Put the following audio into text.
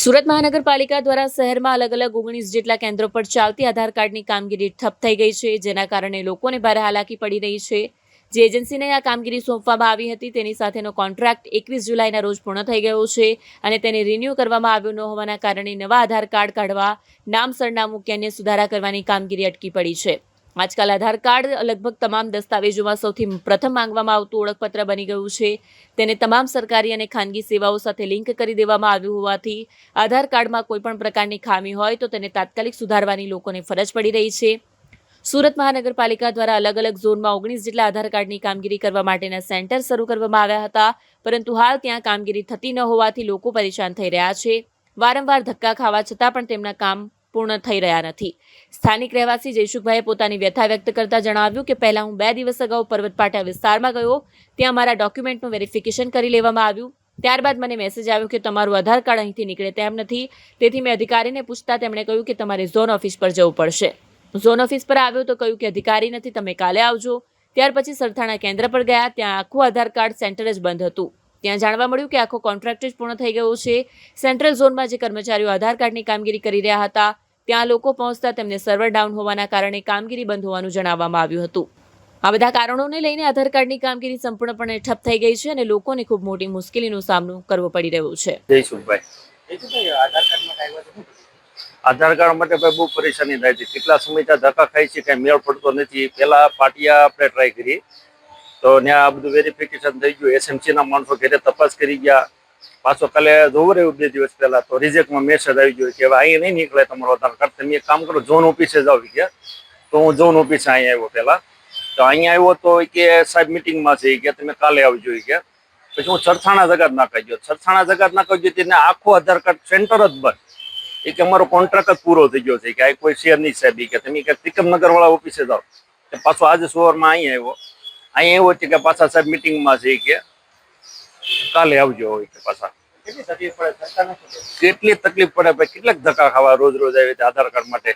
સુરત મહાનગરપાલિકા દ્વારા શહેરમાં અલગ અલગ 19 જેટલા કેન્દ્રો પર ચાલતી આધાર કાર્ડની કામગીરી ઠપ થઈ ગઈ છે, જેના કારણે લોકોને ભારે હાલાકી પડી રહી છે. જે એજન્સીને આ કામગીરી સોંપવામાં આવી હતી તેની સાથેનો કોન્ટ્રાક્ટ 21 જુલાઈના રોજ પૂર્ણ થઈ ગયો છે અને તેને રિન્યૂ કરવામાં આવ્યો ન હોવાના કારણે નવા આધાર કાર્ડ કાઢવા, નામ, સરનામું કે અન્ય સુધારા કરવાની કામગીરી અટકી પડી છે. આજકાલ આધાર કાર્ડ લગભગ તમામ દસ્તાવેજોમાં સૌથી પ્રથમ માંગવામાં આવતું ઓળખપત્ર બની ગયું છે. તેને તમામ સરકારી અને ખાનગી સેવાઓ સાથે લિંક કરી દેવામાં આવ્યું હોવાથી આધાર કાર્ડમાં કોઈપણ પ્રકારની ખામી હોય તો તેને તાત્કાલિક સુધારવાની લોકોને ફરજ પડી રહી છે. સુરત મહાનગરપાલિકા દ્વારા અલગ અલગ ઝોનમાં 19 જેટલા આધાર કાર્ડની કામગીરી કરવા માટેના સેન્ટર શરૂ કરવામાં આવ્યા હતા, પરંતુ હાલ ત્યાં કામગીરી થતી ન હોવાથી લોકો પરેશાન થઈ રહ્યા છે. વારંવાર ધક્કા ખાવા છતાં પણ તેમના કામ પૂર્ણ થઈ રહ્યા નથી. સ્થાનિક રહેવાસી જયસુખભાઈએ પોતાની વ્યથા વ્યક્ત કરતા જણાવ્યું કે પહેલા હું 2 દિવસ અગાઉ પર્વતપાટા વિસ્તારમાં ગયો, ત્યાં મારા ડોક્યુમેન્ટનું વેરિફિકેશન કરી લેવામાં આવ્યું. ત્યારબાદ મને મેસેજ આવ્યો કે તમારું આધાર કાર્ડ અહીંથી નીકળે તેમ નથી. તેથી મેં અધિકારીને પૂછતા તેમણે કહ્યું કે તમારે ઝોન ઓફિસ પર જવું પડશે. ઝોન ઓફિસ પર આવ્યો તો કહ્યું કે અધિકારી નથી, તમે કાલે આવજો. ત્યાર પછી સરથાણા કેન્દ્ર પર ગયા, ત્યાં આખું આધાર કાર્ડ સેન્ટર જ બંધ હતું. ત્યાં જાણવા મળ્યું કે આખો કોન્ટ્રાક્ટ જ પૂર્ણ થઈ ગયો છે. સેન્ટ્રલ ઝોનમાં જે કર્મચારીઓ આધાર કાર્ડની કામગીરી કરી રહ્યા હતા ત્યાં લોકો પહોંચતા તેમને સર્વર ડાઉન હોવાના કારણે કામગીરી બંધ હોવાનું જણાવવામાં આવ્યું હતું. આ બધા કારણોને લઈને આધાર કાર્ડની કામગીરી સંપૂર્ણપણે ઠપ થઈ ગઈ છે અને લોકોને ખૂબ મોટી મુશ્કેલીનો સામનો કરવો પડી રહ્યો છે. આધાર કાર્ડ માટે ભાઈ બહુ પરેશાની થાય છે. કેટલા સમયથી ધક્કા ખાય છે, કઈ મેળ પડતો નથી. પેલા પાટિયા આપણે ટ્રાય કરી તો ત્યાં આ બધું વેરિફિકેશન થઈ ગયું. એસએમસી ના માણસો ઘરે તપાસ કરી ગયા. પાછો કાલે જોવું રહ્યું 2 દિવસ પહેલા તો રિજેક્ટમાં મેસેજ આવી ગયો કે હવે અહીં નહીં નીકળે તમારો આધાર કાર્ડ, તમે એક કામ કરો ઝોન ઓફિસે જાઓ કે. તો હું ઝોન ઓફિસે અહીંયા આવ્યો પહેલા. તો અહીંયા આવ્યો તો કે સાહેબ મિટિંગમાં છે કે તમે કાલે આવજો કે. પછી હું સરથાણા જગાત નાખા ગયો. સરથાણા જગાત નાખા ગયો તેને આખો આધાર કાર્ડ સેન્ટર જ બંધ. એ કે અમારો કોન્ટ્રાક્ટ જ પૂરો થઈ ગયો છે કે આ કોઈ શેર નહીં સાહેબ કે તમે કે ત્રિકમનગર વાળા ઓફિસે જાઓ. પાછો આજે સવારમાં અહીંયા આવ્યો છે કે પાછા સાહેબ મિટિંગમાં છે કે કાલે આવજો હોય કે પાછા. કેટલી તકલીફ પડે ભાઈ, કેટલાક ધક્કા ખાવા રોજ રોજ આવી આધાર કાર્ડ માટે.